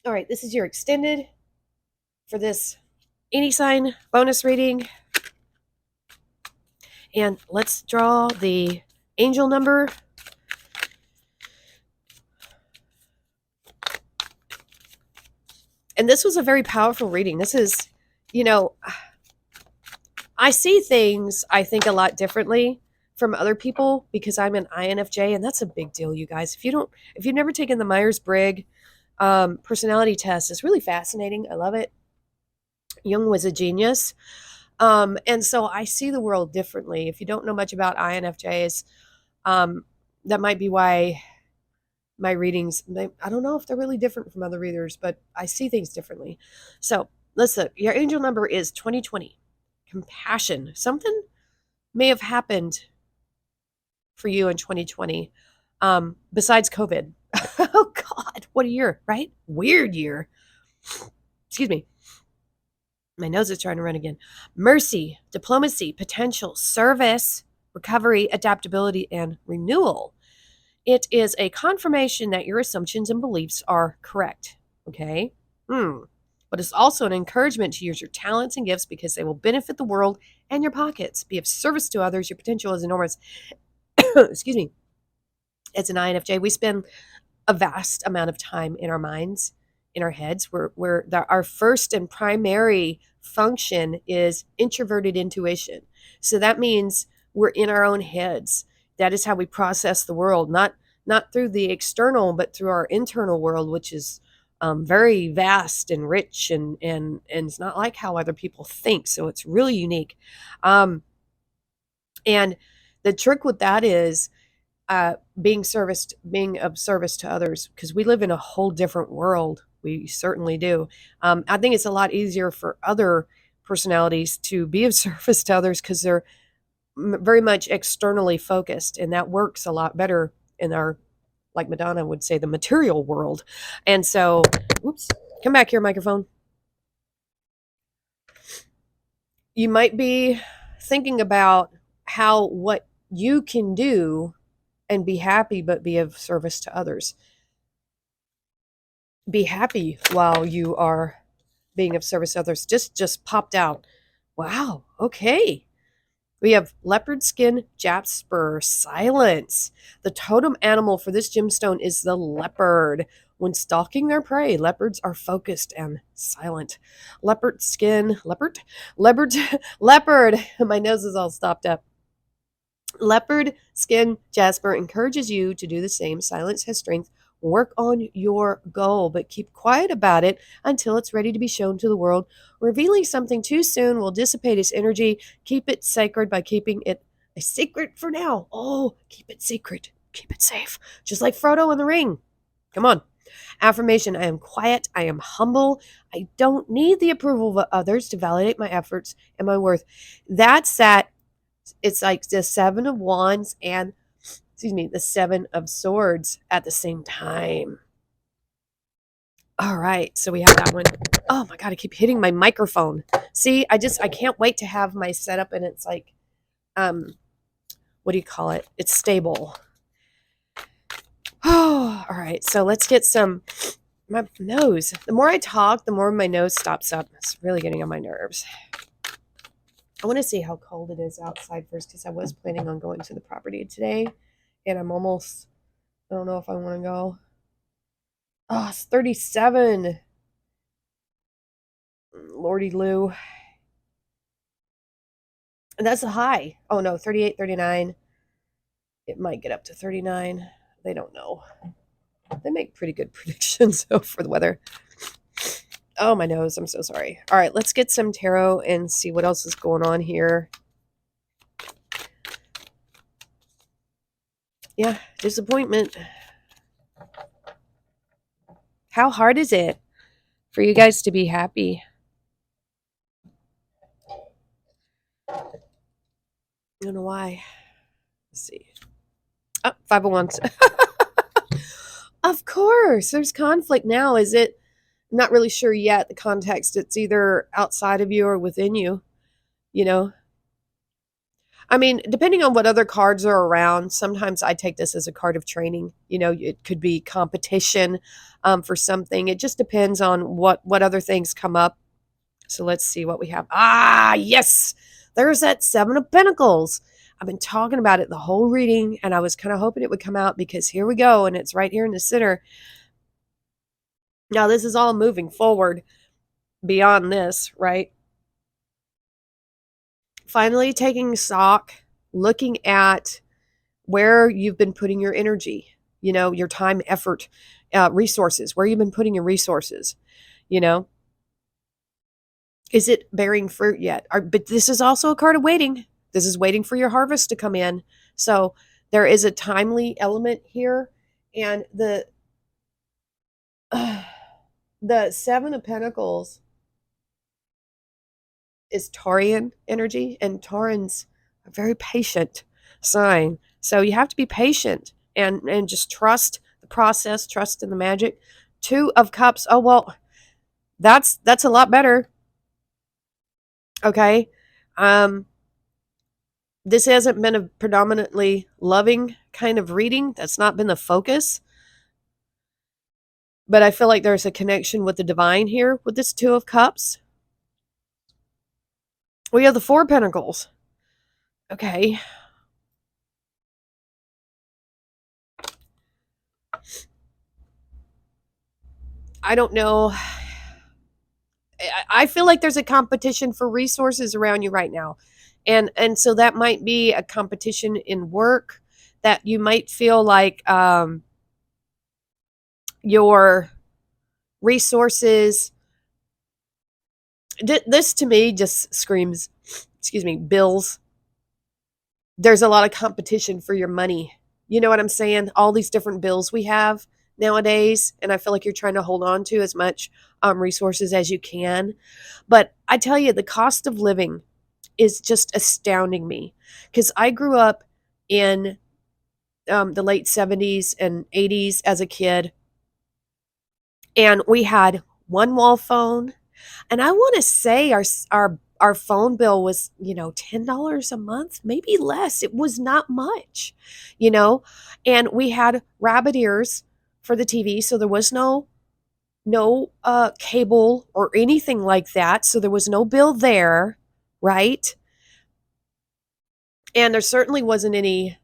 All right, this is your extended for this any sign bonus reading. And let's draw the angel number. And this was a very powerful reading. This is, you know, I see things, I think, a lot differently from other people because I'm an INFJ, and that's a big deal, you guys. If you've never taken the Myers-Briggs personality test, it's really fascinating. I love it. Jung was a genius. And so I see the world differently. If you don't know much about INFJs, that might be why my readings, I don't know if they're really different from other readers, but I see things differently. So let's look. Your angel number is 2020. Compassion. Something may have happened for you in 2020 besides COVID. Oh, God. What a year, right? Weird year. Excuse me. My nose is trying to run again. Mercy, diplomacy, potential, service, recovery, adaptability, and renewal. It is a confirmation that your assumptions and beliefs are correct. Okay? But it's also an encouragement to use your talents and gifts because they will benefit the world and your pockets. Be of service to others. Your potential is enormous. Excuse me. As an INFJ, we spend a vast amount of time in our minds, in our heads. Our first and primary function is introverted intuition. So that means we're in our own heads. That is how we process the world, not through the external, but through our internal world, which is very vast and rich, and it's not like how other people think. So it's really unique. And the trick with that is being of service to others, because we live in a whole different world. We certainly do. I think it's a lot easier for other personalities to be of service to others because they're very much externally focused, and that works a lot better in our, like Madonna would say, the material world. And so, whoops, come back here, microphone. You might be thinking about what you can do and be happy, but be of service to others. Be happy while you are being of service to others. Just popped out. Wow. Okay. We have leopard skin, jasper, silence. The totem animal for this gemstone is the leopard. When stalking their prey, leopards are focused and silent. Leopard skin, leopard, leopard. My nose is all stopped up. Leopard skin jasper encourages you to do the same. Silence has strength. Work on your goal, but keep quiet about it until it's ready to be shown to the world. Revealing something too soon will dissipate its energy. Keep it sacred by keeping it a secret for now. Oh, keep it secret. Keep it safe. Just like Frodo in the ring. Come on. Affirmation: I am quiet. I am humble. I don't need the approval of others to validate my efforts and my worth. That's that. It's like the Seven of Wands and, the Seven of Swords at the same time. All right, so we have that one. Oh my God, I keep hitting my microphone. See, I can't wait to have my setup, and it's like, what do you call it? It's stable. Oh, all right, so let's get my nose. The more I talk, the more my nose stops up. It's really getting on my nerves. I want to see how cold it is outside first, because I was planning on going to the property today, and I don't know if I want to go. Oh, it's 37. Lordy Lou. And that's a high. Oh no, 38, 39. It might get up to 39. They don't know. They make pretty good predictions though for the weather. Oh, my nose. I'm so sorry. All right, let's get some tarot and see what else is going on here. Yeah, disappointment. How hard is it for you guys to be happy? I don't know why. Let's see. Oh, 501s. Of course, there's conflict now. Is it? I'm not really sure yet the context. It's either outside of you or within you, you know? I mean, depending on what other cards are around, sometimes I take this as a card of training. You know, it could be competition for something. It just depends on what other things come up. So let's see what we have. Ah, yes, there's that Seven of Pentacles. I've been talking about it the whole reading, and I was kind of hoping it would come out because here we go, and it's right here in the center. Now, this is all moving forward beyond this, right? Finally taking stock, looking at where you've been putting your energy, you know, your time, effort, resources, where you've been putting your resources, you know, is it bearing fruit yet? But this is also a card of waiting. This is waiting for your harvest to come in. So there is a timely element here. And the Seven of Pentacles is Taurian energy, and Taurans are very patient sign. So you have to be patient and just trust the process, trust in the magic. Two of Cups. Oh well, that's a lot better. Okay. Um this hasn't been a predominantly loving kind of reading. That's not been the focus. But I feel like there's a connection with the divine here with this Two of Cups. We have the Four of Pentacles. Okay. I don't know. I feel like there's a competition for resources around you right now. And so that might be a competition in work, that you might feel like your resources, this to me just screams, excuse me, bills. There's a lot of competition for your money. You know what I'm saying? All these different bills we have nowadays, and I feel like you're trying to hold on to as much resources as you can. But I tell you, the cost of living is just astounding me, because I grew up in the late 70s and 80s as a kid, and we had one wall phone, and I want to say our phone bill was, you know, $10 a month, maybe less. It was not much, you know, and we had rabbit ears for the TV, so there was no cable or anything like that, so there was no bill there, right? And there certainly wasn't any,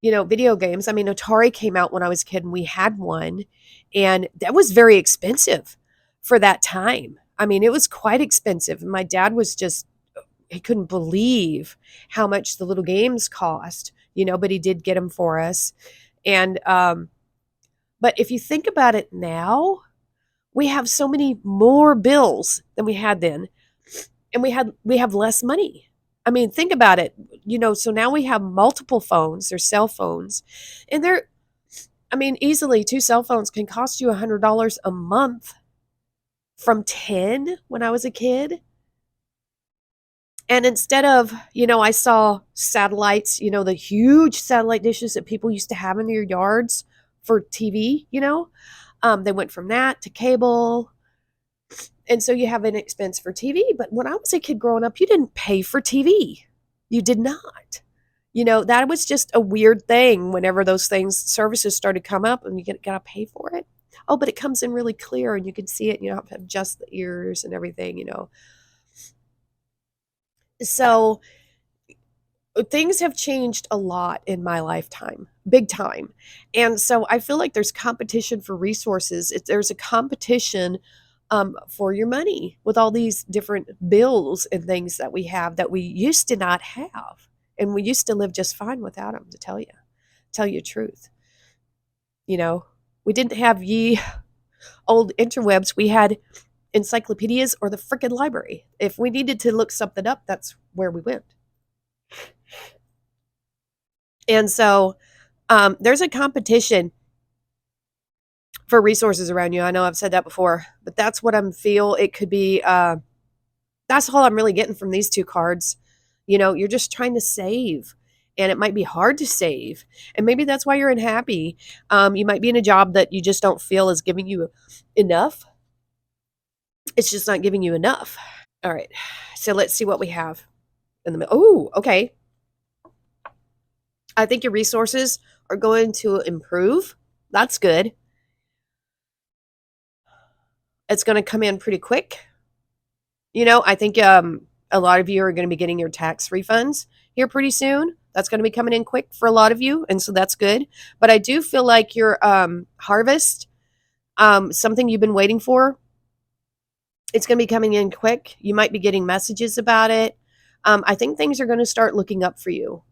you know, video games. I mean, Atari came out when I was a kid and we had one, and that was very expensive for that time. I mean, it was quite expensive. And my dad was just, he couldn't believe how much the little games cost, you know, but he did get them for us. And, but if you think about it now, we have so many more bills than we had then, and we have less money. I mean, think about it. You know, so now we have multiple phones, they're cell phones, and they're, I mean, easily two cell phones can cost you $100 a month from 10 when I was a kid. And instead of, you know, I saw satellites, you know, the huge satellite dishes that people used to have in their yards for TV, you know, they went from that to cable. And so you have an expense for TV. But when I was a kid growing up, you didn't pay for TV. You did not. You know, that was just a weird thing whenever those things, services started to come up and you got to pay for it. Oh, but it comes in really clear and you can see it. And you don't have to adjust the ears and everything, you know. So things have changed a lot in my lifetime, big time. And so I feel like there's competition for resources. There's a competition for your money with all these different bills and things that we have that we used to not have. And we used to live just fine without them, to tell you the truth. You know, we didn't have ye old interwebs. We had encyclopedias or the frickin' library. If we needed to look something up, that's where we went. And so there's a competition for resources around you. I know I've said that before, but that's what I'm feel. It could be, that's all I'm really getting from these two cards. You know, you're just trying to save, and it might be hard to save. And maybe that's why you're unhappy. You might be in a job that you just don't feel is giving you enough. It's just not giving you enough. All right. So let's see what we have in the middle. Oh, okay. I think your resources are going to improve. That's good. It's going to come in pretty quick. I think a lot of you are going to be getting your tax refunds here pretty soon. That's going to be coming in quick for a lot of you, and so that's good. But I do feel like your harvest, something you've been waiting for, it's going to be coming in quick. You might be getting messages about it. I think things are going to start looking up for you.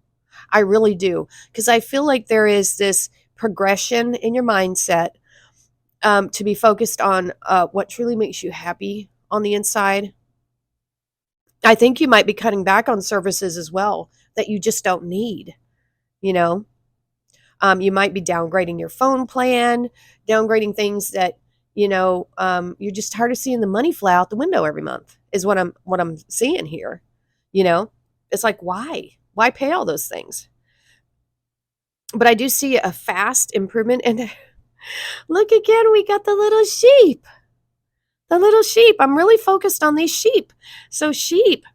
I really do, because I feel like there is this progression in your mindset to be focused on what truly makes you happy on the inside. I think you might be cutting back on services as well that you just don't need, you know? You might be downgrading your phone plan, downgrading things that, you're just tired of seeing the money fly out the window every month is what I'm seeing here. You know? It's like, why? Why pay all those things? But I do see a fast improvement, and look again, we got the little sheep. The little sheep. I'm really focused on these sheep. So sheep,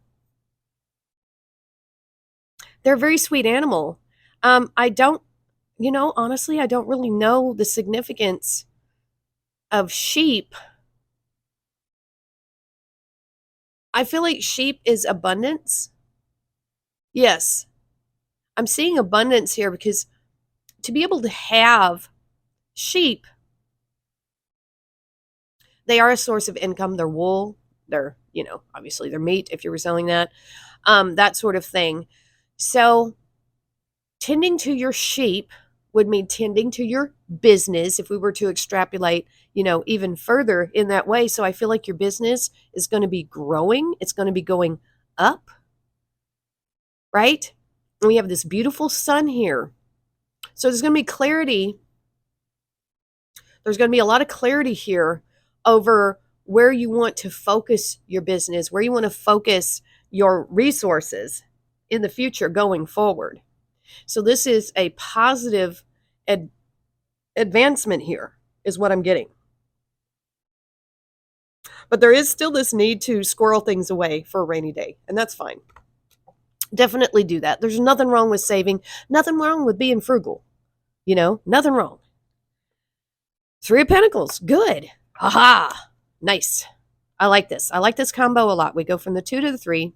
they're a very sweet animal. I don't, honestly, I don't really know the significance of sheep. I feel like sheep is abundance. Yes, I'm seeing abundance here because to be able to have sheep, they are a source of income. Their wool, their, obviously their meat, if you were selling that sort of thing. So tending to your sheep would mean tending to your business if we were to extrapolate, even further in that way. So I feel like your business is going to be growing. It's going to be going up, right? And we have this beautiful sun here. So there's going to be clarity. There's going to be a lot of clarity here over where you want to focus your business, where you want to focus your resources in the future going forward. So this is a positive advancement here, is what I'm getting. But there is still this need to squirrel things away for a rainy day, and that's fine. Definitely do that. There's nothing wrong with saving, nothing wrong with being frugal. Nothing wrong. Three of Pentacles, good. Aha, nice. I like this. I like this combo a lot. We go from the 2 to the 3.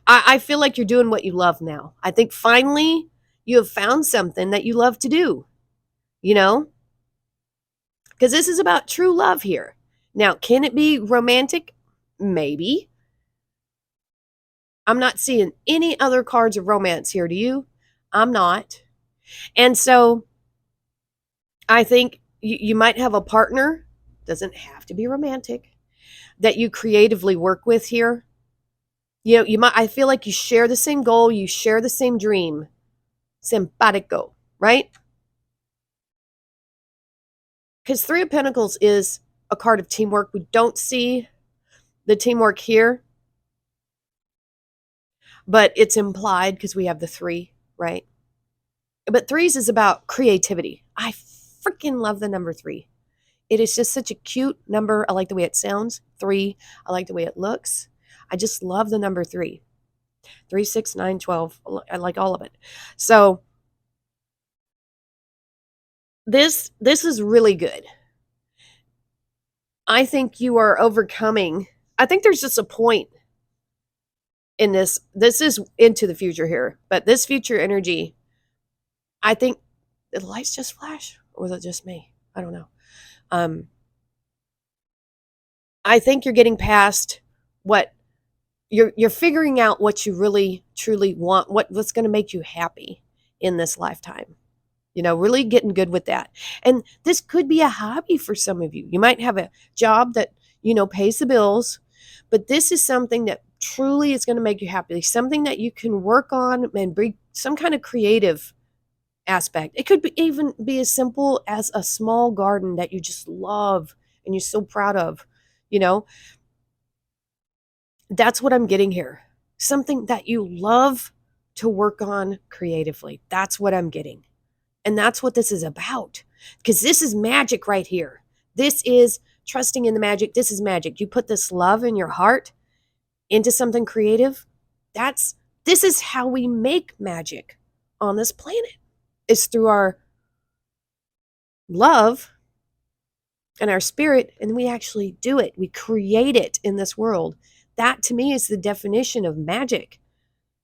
I feel like you're doing what you love now. I think finally you have found something that you love to do, because this is about true love here. Now, can it be romantic? Maybe. I'm not seeing any other cards of romance here. Do you? I'm not. And so I think you might have a partner, doesn't have to be romantic, that you creatively work with here. I feel like you share the same goal, you share the same dream. Simpatico, right? Because Three of Pentacles is a card of teamwork. We don't see the teamwork here, but it's implied because we have the 3, right? But threes is about creativity. I freaking love the number 3. It is just such a cute number. I like the way it sounds. 3. I like the way it looks. I just love the number 3. 3, 6, 9, 12. I like all of it. So this is really good. I think you are overcoming. I think there's just a point in this. This is into the future here, but this future energy, I think, did the lights just flash? Or was it just me? I don't know. I think you're getting past what you're figuring out what you really truly want, what's going to make you happy in this lifetime. Really getting good with that. And this could be a hobby for some of you. You might have a job that, pays the bills, but this is something that truly is going to make you happy. Something that you can work on and bring some kind of creative aspect. It could even be as simple as a small garden that you just love and you're so proud of. That's what I'm getting here. Something that you love to work on creatively. That's what I'm getting. And that's what this is about. Because this is magic right here. This is trusting in the magic. This is magic. You put this love in your heart into something creative. That's This is how we make magic on this planet. It's through our love and our spirit, and we actually do it. We create it in this world. That to me is the definition of magic.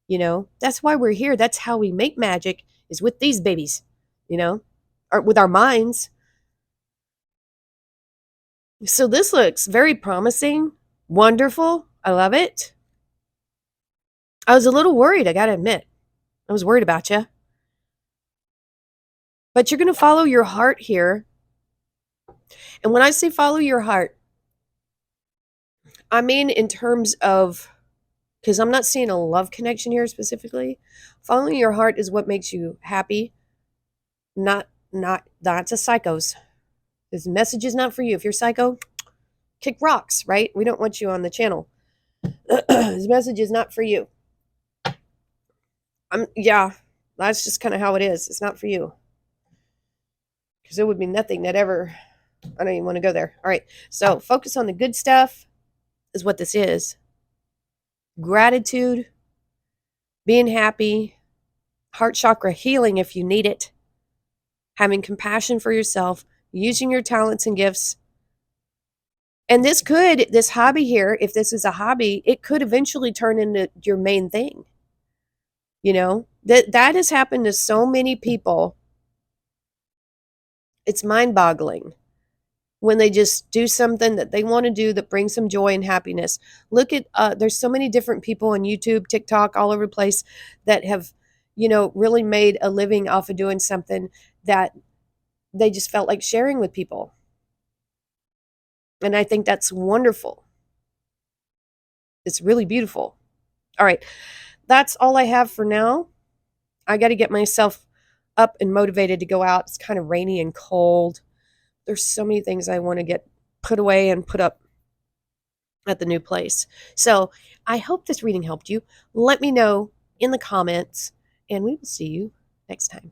That's why we're here. That's how we make magic, is with these babies, you know, or with our minds. So this looks very promising, wonderful. I love it. I was a little worried, I got to admit. I was worried about you. But you're going to follow your heart here. And when I say follow your heart, I mean in terms of, because I'm not seeing a love connection here specifically. Following your heart is what makes you happy, not to psychos. This message is not for you. If you're psycho, kick rocks, right? We don't want you on the channel. This message is not for you. Yeah, that's just kind of how it is. It's not for you. Because there would be nothing that ever, I don't even want to go there. All right, so focus on the good stuff is what this is. Gratitude, being happy, heart chakra healing if you need it, having compassion for yourself, using your talents and gifts. And this hobby here, if this is a hobby, it could eventually turn into your main thing. That has happened to so many people. It's mind-boggling when they just do something that they want to do that brings them joy and happiness. Look at there's so many different people on YouTube, TikTok, all over the place that have, really made a living off of doing something that they just felt like sharing with people. And I think that's wonderful. It's really beautiful. All right. That's all I have for now. I got to get myself up and motivated to go out. It's kind of rainy and cold. There's so many things I want to get put away and put up at the new place. So I hope this reading helped you. Let me know in the comments, and we will see you next time.